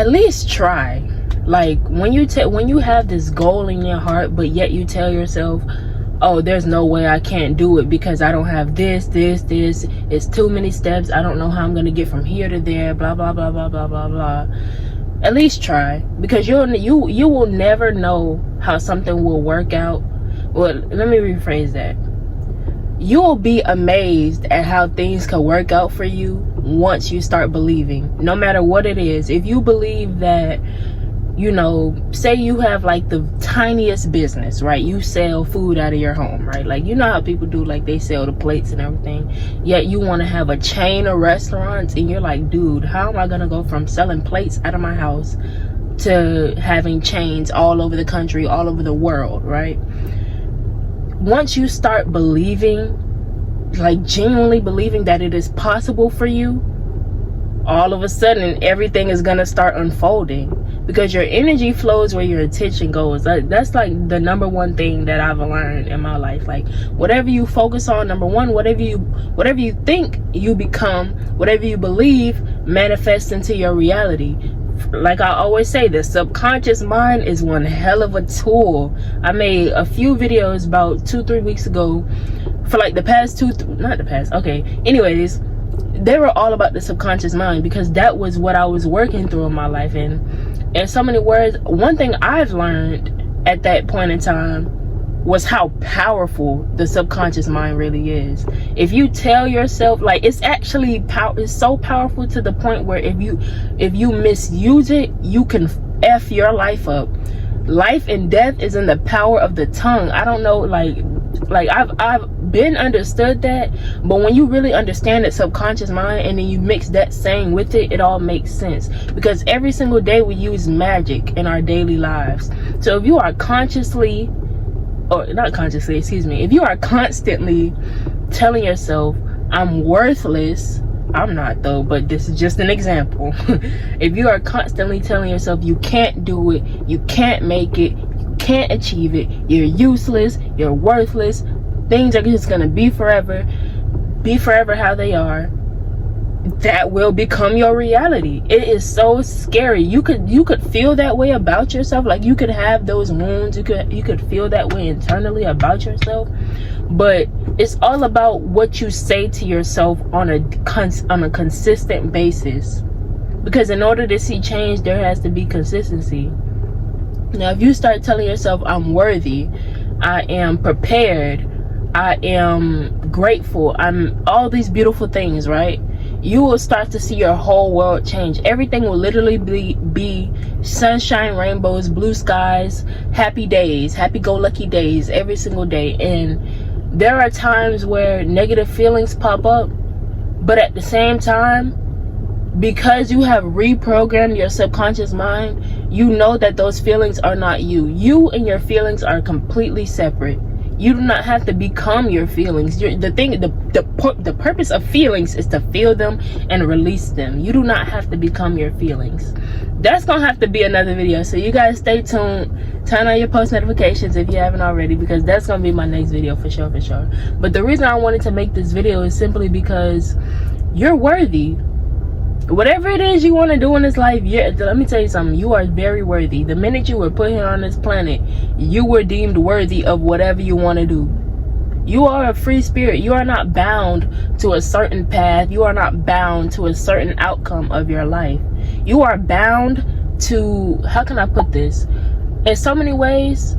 at least try. Like when you have this goal in your heart, but yet you tell yourself, oh, there's no way I can't do it because I don't have this, it's too many steps, I don't know how I'm gonna get from here to there, blah blah blah blah blah blah blah. At least try, because you will never know how something will work out. Well, let me rephrase that. You will be amazed at how things can work out for you once you start believing, no matter what it is. If you believe that, you know, say you have like the tiniest business, right? You sell food out of your home, right? Like, you know how people do, like they sell the plates and everything, yet you want to have a chain of restaurants, and you're like, dude, how am I gonna go from selling plates out of my house to having chains all over the country, all over the world, right? Once you start believing, like genuinely believing that it is possible for you, all of a sudden everything is gonna start unfolding, because your energy flows where your attention goes. That's like the number one thing that I've learned in my life. Like, whatever you focus on, number one, whatever you think, you become. Whatever you believe manifests into your reality. Like I always say, the subconscious mind is one hell of a tool. I made a few videos about 2-3 weeks ago for like the past anyways, they were all about the subconscious mind, because that was what I was working through in my life. And in so many words, one thing I've learned at that point in time was how powerful the subconscious mind really is. If you tell yourself, like, it's actually it's so powerful to the point where if you misuse it, you can F your life up. Life and death is in the power of the tongue. I don't know, like I've been understood that, but when you really understand that subconscious mind and then you mix that saying with it, it all makes sense. Because every single day we use magic in our daily lives. So if you are consciously, or not consciously, excuse me, if you are constantly telling yourself, I'm worthless, I'm not though, but this is just an example. If you are constantly telling yourself you can't do it, you can't make it, you can't achieve it, you're useless, you're worthless, things are just gonna be forever how they are, that will become your reality. It is so scary. You could feel that way about yourself. Like, you could have those wounds, you could feel that way internally about yourself, but it's all about what you say to yourself on a consistent basis. Because in order to see change, there has to be consistency. Now, if you start telling yourself, I'm worthy, I am prepared, I am grateful, I'm all these beautiful things, right? You will start to see your whole world change. Everything will literally be sunshine, rainbows, blue skies, happy days, happy-go-lucky days every single day. And there are times where negative feelings pop up, but at the same time, because you have reprogrammed your subconscious mind, you know that those feelings are not you. You and your feelings are completely separate. You do not have to become your feelings. The purpose of feelings is to feel them and release them. You do not have to become your feelings. That's gonna have to be another video, so you guys stay tuned. Turn on your post notifications if you haven't already, because that's gonna be my next video for sure. But the reason I wanted to make this video is simply because you're worthy. Whatever it is you want to do in this life, let me tell you something, you are very worthy. The minute you were put here on this planet, you were deemed worthy of whatever you want to do. You are a free spirit. You are not bound to a certain path. You are not bound to a certain outcome of your life. You are bound to, how can I put this? In so many ways,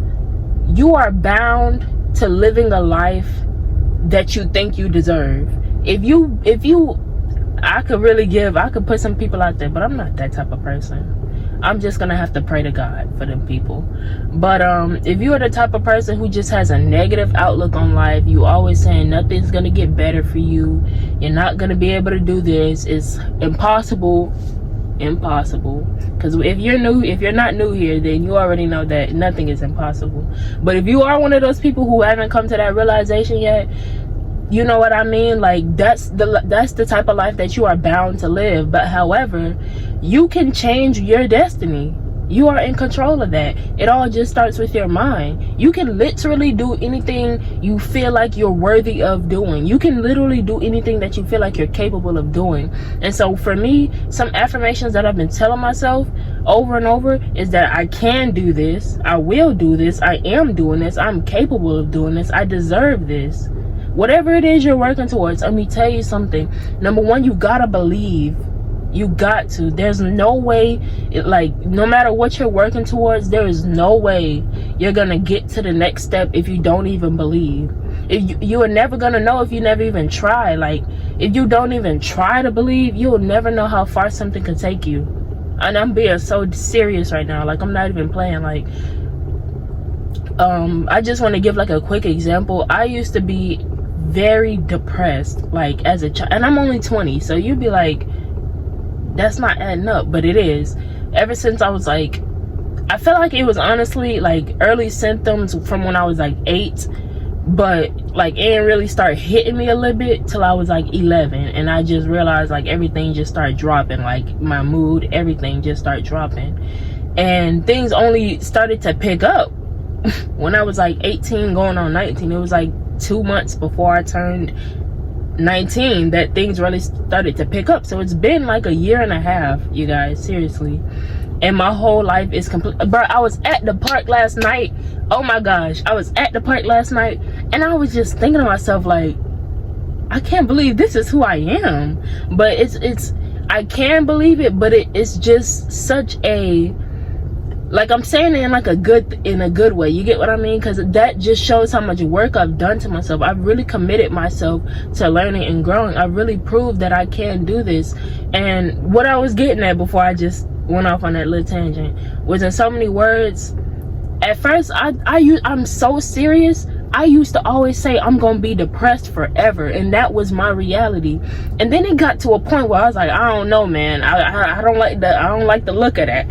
you are bound to living a life that you think you deserve. I could put some people out there, but I'm not that type of person. I'm just gonna have to pray to God for them people. But if you are the type of person who just has a negative outlook on life, you always saying nothing's gonna get better for you, you're not gonna be able to do this, it's impossible. Because if you're not new here, then you already know that nothing is impossible. But if you are one of those people who haven't come to that realization yet, you know what I mean? Like, that's the type of life that you are bound to live. But however, you can change your destiny. You are in control of that. It all just starts with your mind. You can literally do anything you feel like you're worthy of doing. You can literally do anything that you feel like you're capable of doing. And so for me, some affirmations that I've been telling myself over and over is that I can do this, I will do this, I am doing this, I'm capable of doing this, I deserve this. Whatever it is you're working towards, let me tell you something. Number one, you gotta believe. You got to. There's no way, no matter what you're working towards, there is no way you're gonna get to the next step if you don't even believe. If you are never gonna know if you never even try. Like, if you don't even try to believe, you'll never know how far something can take you. And I'm being so serious right now. Like, I'm not even playing. Like, I just want to give like a quick example. I used to be very depressed, like, as a child, and I'm only 20, so you'd be like, that's not adding up, but it is. Ever since I was like, I felt like it was honestly like early symptoms from when I was like 8, but like it didn't really start hitting me a little bit till I was like 11, and I just realized like everything just started dropping, like my mood, everything just started dropping, and things only started to pick up when I was like 18 going on 19. It was like 2 months before I turned 19 that things really started to pick up. So it's been like a year and a half, you guys, seriously, and my whole life is complete. Bro, I was at the park last night. Oh my gosh, I was at the park last night, and I was just thinking to myself, like, I can't believe this is who I am. But it's I can believe it, but it's just such a, like, I'm saying it in like a good way, you get what I mean? Because that just shows how much work I've done to myself. I've really committed myself to learning and growing. I really proved that I can do this. And what I was getting at before I just went off on that little tangent was, in so many words, at first I'm so serious. I used to always say I'm gonna be depressed forever, and that was my reality. And then it got to a point where I was like, I don't know, man. I don't like the look of that.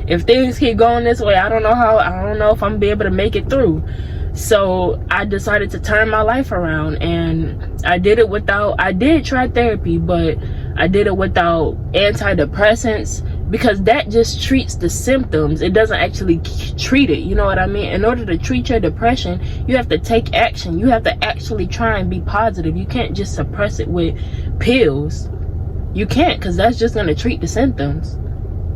If things keep going this way, I don't know if I'm gonna be able to make it through. So I decided to turn my life around, and I did try therapy, but I did it without antidepressants, because that just treats the symptoms. It doesn't actually treat it, you know what I mean? In order to treat your depression, you have to take action. You have to actually try and be positive. You can't just suppress it with pills. You can't, because that's just going to treat the symptoms.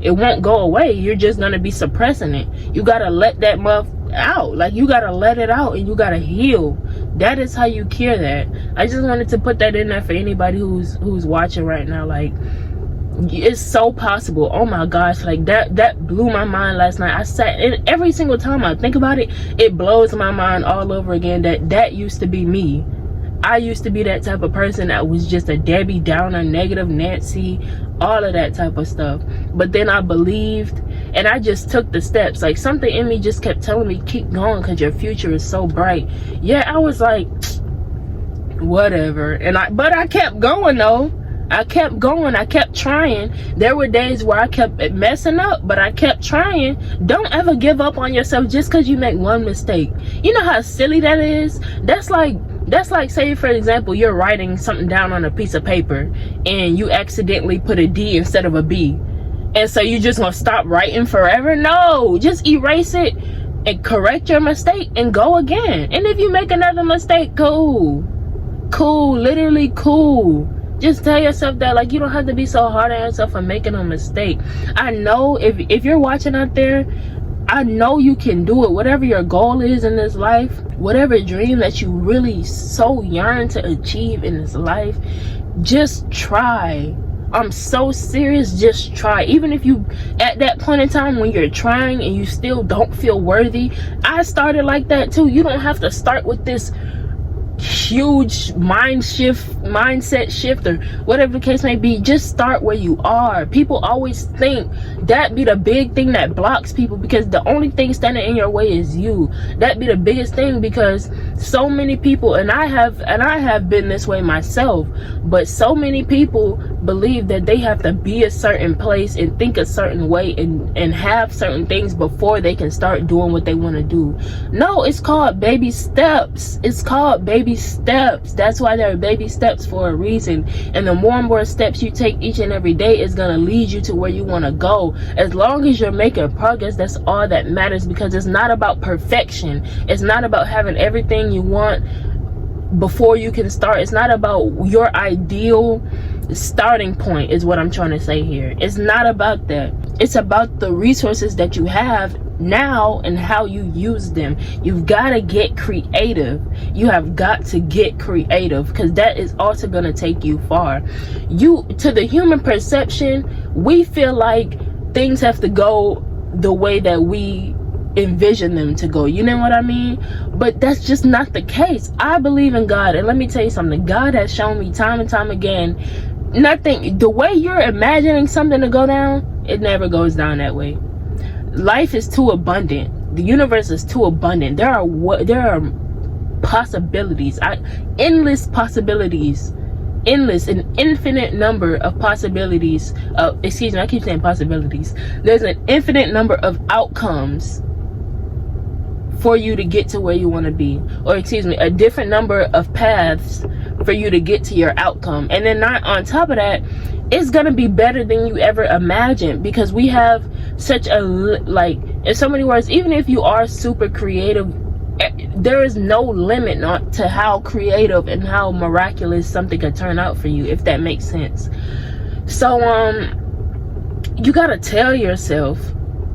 It won't go away. You're just going to be suppressing it. You got to let that muff out. Like, you got to let it out, and you got to heal. That is how you cure that. I just wanted to put that in there for anybody who's watching right now. Like, it's so possible. Oh my gosh, like that blew my mind last night. I sat, and every single time I think about it, it blows my mind all over again that used to be me. I used to be that type of person that was just a Debbie Downer, negative Nancy, all of that type of stuff. But then I believed, and I just took the steps. Like, something in me just kept telling me, keep going, because your future is so bright. Yeah, I was like, whatever. But I kept going though. I kept going. I kept trying. There were days where I kept messing up, but I kept trying. Don't ever give up on yourself just because you make one mistake. You know how silly that is? That's like, say, for example, you're writing something down on a piece of paper and you accidentally put a D instead of a B. And so you just gonna stop writing forever? No, just erase it and correct your mistake and go again. And if you make another mistake, cool, literally cool. Just tell yourself that, like, you don't have to be so hard on yourself for making a mistake. I know if you're watching out there, I know you can do it. Whatever your goal is in this life, whatever dream that you really so yearn to achieve in this life, just try. I'm so serious, just try. Even if you, at that point in time when you're trying and you still don't feel worthy, I started like that too. You don't have to start with this huge mindset shift or whatever the case may be. Just start where you are. People always think that be the big thing that blocks people, because the only thing standing in your way is you. That be the biggest thing, because so many people, and I have been this way myself, but so many people believe that they have to be a certain place and think a certain way and have certain things before they can start doing what they want to do. No, it's called baby steps. It's called baby baby steps. That's why there are baby steps for a reason. And the more and more steps you take each and every day is going to lead you to where you want to go. As long as you're making progress, that's all that matters, because it's not about perfection. It's not about having everything you want before you can start. It's not about your ideal starting point, is what I'm trying to say here. It's not about that. It's about the resources that you have now and how you use them. You've got to get creative. You have got to get creative, because that is also going to take you far. To the human perception, we feel like things have to go the way that we envision them to go, you know what I mean? But that's just not the case. I believe in God, and let me tell you something. God has shown me time and time again, the way you're imagining something to go down, it never goes down that way. Life is too abundant. The universe is too abundant. There are possibilities, endless possibilities, an infinite number of possibilities. Excuse me, I keep saying possibilities. There's an infinite number of outcomes for you to get to where you want to be, or excuse me, a different number of paths for you to get to your outcome. And then not on top of that, it's gonna be better than you ever imagined, because we have such a, like, in so many words, even if you are super creative, there is no limit to how creative and how miraculous something can turn out for you, if that makes sense. So you gotta tell yourself,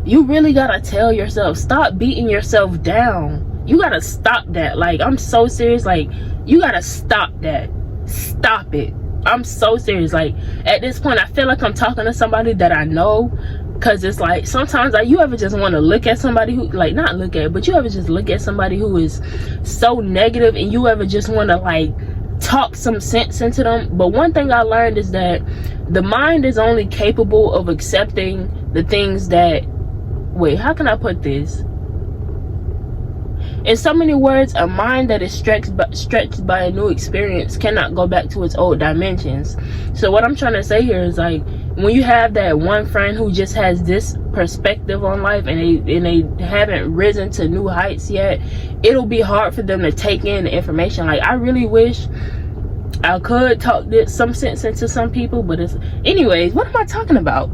you really gotta tell yourself, stop beating yourself down. You gotta stop that. Like, I'm so serious. Like, you gotta stop that. Stop it. I'm so serious. Like, at this point, I feel like I'm talking to somebody that I know, because it's like, sometimes, like, you ever just want to look at somebody who, like, not look at, but you ever just look at somebody who is so negative, and you ever just want to, like, talk some sense into them. But one thing I learned is that the mind is only capable of accepting the things that, wait, how can I put this? In so many words, a mind that is stretched by a new experience cannot go back to its old dimensions. So what I'm trying to say here is, like, when you have that one friend who just has this perspective on life, and they haven't risen to new heights yet, it'll be hard for them to take in the information. Like, I really wish I could talk some sense into some people, but it's, anyways, what am I talking about?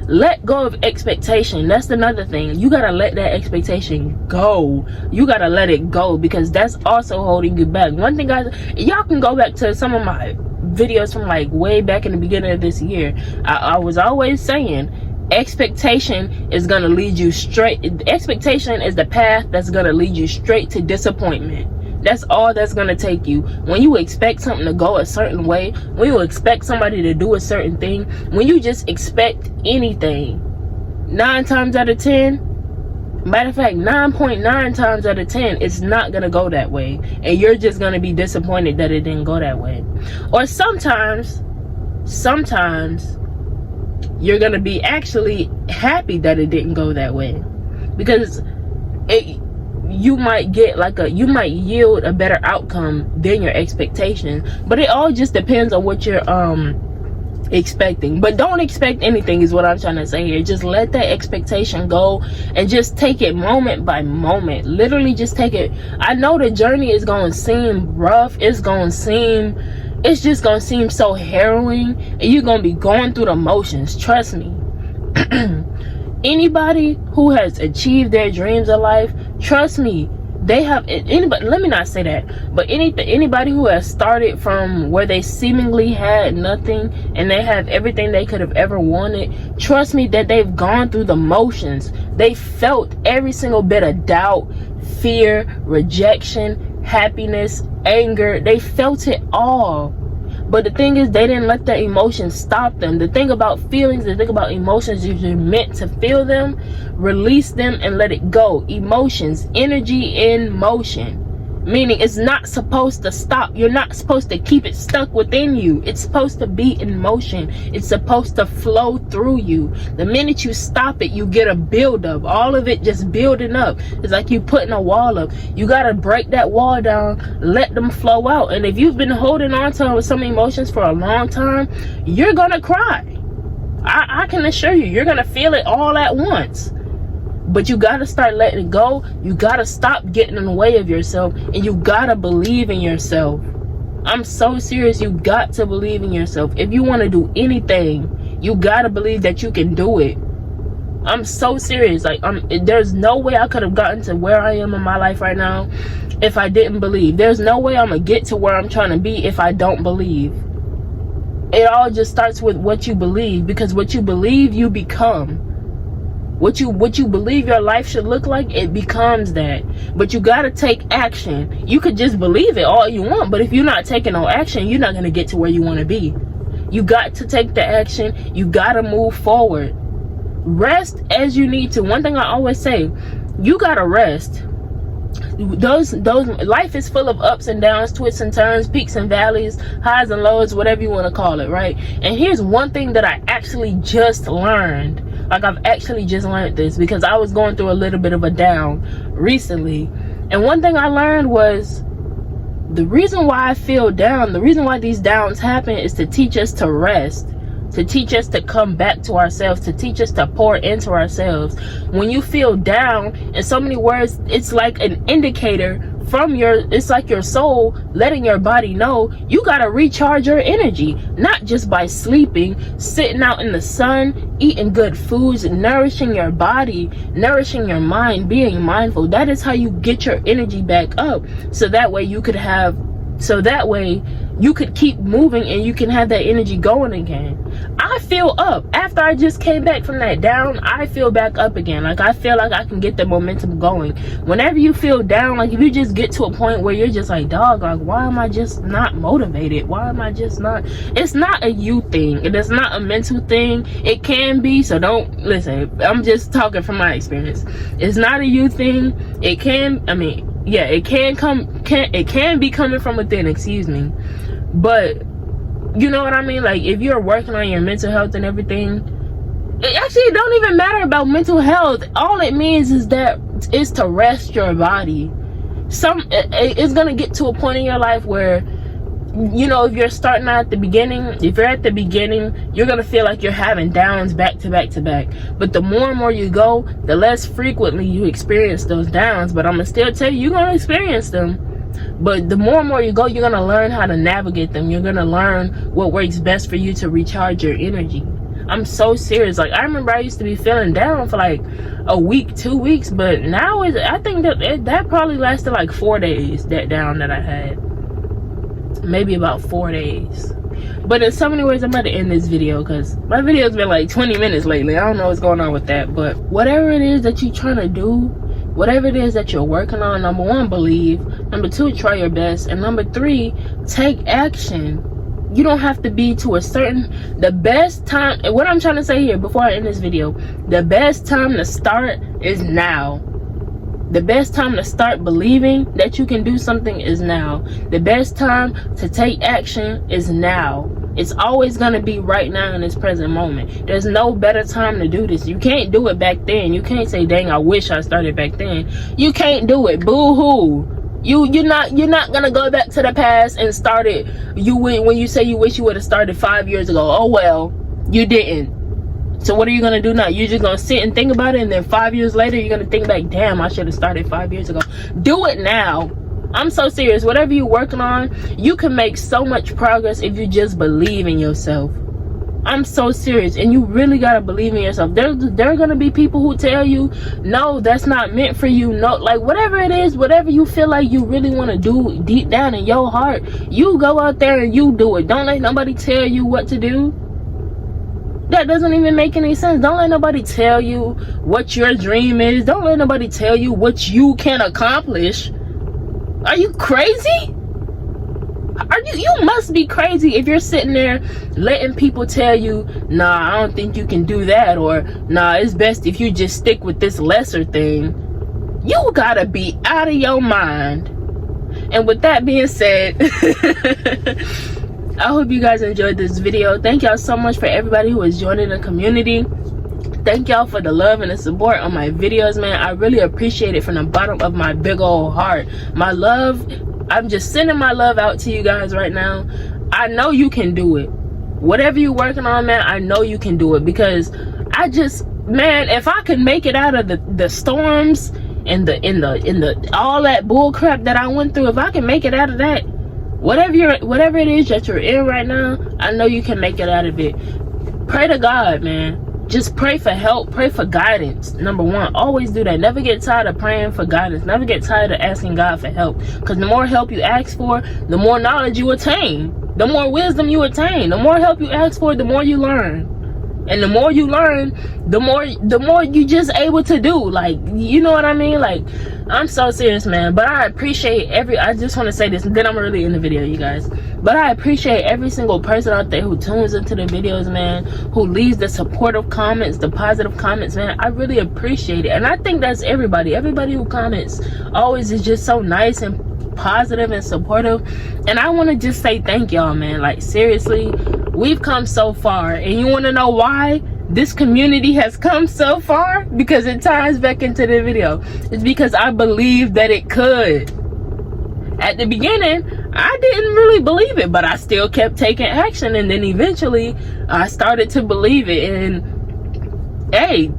Let go of expectation. That's another thing. You gotta let that expectation go. You gotta let it go, because that's also holding you back. One thing, guys, y'all can go back to some of my videos from, like, way back in the beginning of this year. I was always saying, expectation is gonna lead you straight. Expectation is the path that's gonna lead you straight to disappointment. That's all that's gonna take you. When you expect something to go a certain way, when you expect somebody to do a certain thing, when you just expect anything, 9 times out of 10, matter of fact, 9.9 times out of 10, it's not gonna go that way, and you're just gonna be disappointed that it didn't go that way. Or sometimes you're gonna be actually happy that it didn't go that way, because you might yield a better outcome than your expectation. But it all just depends on what you're expecting. But don't expect anything, is what I'm trying to say here. Just let that expectation go, and just take it moment by moment. Literally just take it. I know the journey is gonna seem rough, it's just gonna seem so harrowing, and you're gonna be going through the motions, trust me. Anybody who has achieved their dreams of life, trust me, they have, anybody, let me not say that, but anybody who has started from where they seemingly had nothing, and they have everything they could have ever wanted, trust me that they've gone through the motions. They felt every single bit of doubt, fear, rejection, happiness, anger. They felt it all. But the thing is, they didn't let their emotions stop them. The thing about feelings, the thing about emotions, is you're meant to feel them, release them, and let it go. Emotions, energy in motion. Meaning, it's not supposed to stop. You're not supposed to keep it stuck within you. It's supposed to be in motion. It's supposed to flow through you. The minute you stop it, you get a buildup. All of it just building up. It's like you putting a wall up. You got to break that wall down, let them flow out. And if you've been holding on to some emotions for a long time, you're going to cry. I can assure you, you're going to feel it all at once. But you gotta start letting it go. You gotta stop getting in the way of yourself, and you gotta believe in yourself. I'm so serious. You got to believe in yourself. If you want to do anything, you gotta believe that you can do it. I'm so serious. Like, there's no way I could have gotten to where I am in my life right now if I didn't believe. There's no way I'm gonna get to where I'm trying to be if I don't believe. It all just starts with what you believe, because what you believe, you become. What you believe your life should look like, it becomes that. But you gotta take action. You could just believe it all you want, but if you're not taking no action, you're not gonna get to where you want to be. You got to take the action. You gotta move forward. Rest as you need to. One thing I always say, you gotta rest. Those life is full of ups and downs, twists and turns, peaks and valleys, highs and lows, whatever you want to call it, right? And here's one thing that I actually just learned. Like, I've actually just learned this because I was going through a little bit of a down recently, and one thing I learned was the reason why I feel down, the reason why these downs happen, is to teach us to rest, to teach us to come back to ourselves, to teach us to pour into ourselves. When you feel down, in so many words, it's like an indicator from it's like your soul letting your body know you gotta recharge your energy, not just by sleeping, sitting out in the sun, eating good foods, nourishing your body, nourishing your mind, being mindful. That is how you get your energy back up, so that way you could keep moving and you can have that energy going again. I feel up. After I just came back from that down, I feel back up again. Like, I feel like I can get the momentum going. Whenever you feel down, like, if you just get to a point where you're just like, dog, like, why am I just not motivated? Why am I just not? It's not a you thing. It is not a mental thing. It can be, so don't listen. I'm just talking from my experience. It's not a you thing. It can, yeah, it can be coming from within, excuse me. But you know what I mean? Like, if you're working on your mental health and everything, it actually don't even matter about mental health. All it means is to rest your body. It's gonna get to a point in your life where, you know, if you're starting out at the beginning, you're gonna feel like you're having downs back to back to back. But the more and more you go, the less frequently you experience those downs. But I'm gonna still tell you, you're gonna experience them. But the more and more you go, you're gonna learn how to navigate them. You're gonna learn what works best for you to recharge your energy. I'm so serious. Like, I remember I used to be feeling down for like a week, 2 weeks, but now I think that probably lasted like 4 days, that down that I had. Maybe about 4 days. But in so many ways, I'm about to end this video because my video's been like 20 minutes lately. I don't know what's going on with that. But whatever it is that you're trying to do, whatever it is that you're working on, number one, believe. Number two, try your best. And number three, take action. You don't have to be to the best time. And what I'm trying to say here before I end this video, the best time to start is now. The best time to start believing that you can do something is now. The best time to take action is now. It's always going to be right now in this present moment. There's no better time to do this. You can't do it back then. You can't say, dang, I wish I started back then. You can't do it. Boo-hoo. You're not gonna go back to the past and start it. When you say you wish you would have started 5 years ago, oh well, you didn't. So what are you gonna do now? You're just gonna sit and think about it, and then 5 years later you're gonna think back, damn, I should have started 5 years ago. Do it now. I'm so serious. Whatever you're working on, you can make so much progress if you just believe in yourself. I'm so serious, and you really gotta believe in yourself. There are gonna be people who tell you, no, that's not meant for you. No, like, whatever it is, whatever you feel like you really want to do deep down in your heart, you go out there and you do it. Don't let nobody tell you what to do. That doesn't even make any sense. Don't let nobody tell you what your dream is. Don't let nobody tell you what you can accomplish. Are you crazy? You must be crazy if you're sitting there letting people tell you, nah, I don't think you can do that, or nah, it's best if you just stick with this lesser thing. You gotta be out of your mind. And with that being said, I hope you guys enjoyed this video. Thank y'all so much for everybody who is joining the community. Thank y'all for the love and the support on my videos, man. I really appreciate it from the bottom of my big old heart. My love, I'm just sending my love out to you guys right now. I know you can do it. Whatever you're working on, man, I know you can do it, because man, if I could make it out of the storms and the all that bull crap that I went through, if I can make it out of that, whatever it is that you're in right now, I know you can make it out of it. Pray to God, man. Just pray for help, pray for guidance. Number one, always do that. Never get tired of praying for guidance. Never get tired of asking God for help, because the more help you ask for, the more knowledge you attain, the more wisdom you attain. The more help you ask for, the more you learn. And the more you learn, the more you just able to do. Like, you know what I mean? Like, I'm so serious, man. But I appreciate I just want to say this, and then I'm really in the video, you guys. But I appreciate every single person out there who tunes into the videos, man, who leaves the supportive comments, the positive comments, man. I really appreciate it. And I think that's everybody. Everybody who comments always is just so nice and positive and supportive. And I want to just say thank y'all, man. Like, seriously, we've come so far. And you want to know why this community has come so far? Because it ties back into the video. It's because I believed that it could. At the beginning, I didn't really believe it, but I still kept taking action. And then eventually I started to believe it. And hey,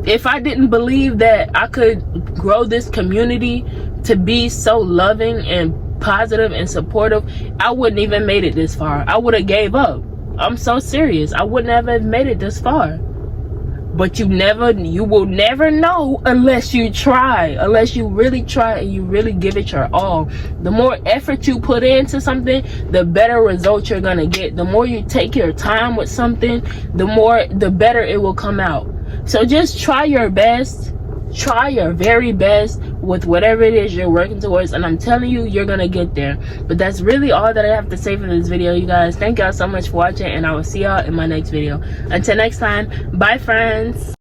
if I didn't believe that I could grow this community to be so loving and positive and supportive, I wouldn't even made it this far. I would have gave up. I'm so serious. I wouldn't have made it this far. But you will never know unless you try. Unless you really try and you really give it your all. The more effort you put into something, the better results you're gonna get. The more you take your time with something, the better it will come out. So just try your best. Try your very best with whatever it is you're working towards, and I'm telling you, you're gonna get there. But that's really all that I have to say for this video, you guys. Thank y'all so much for watching, and I will see y'all in my next video. Until next time, bye friends.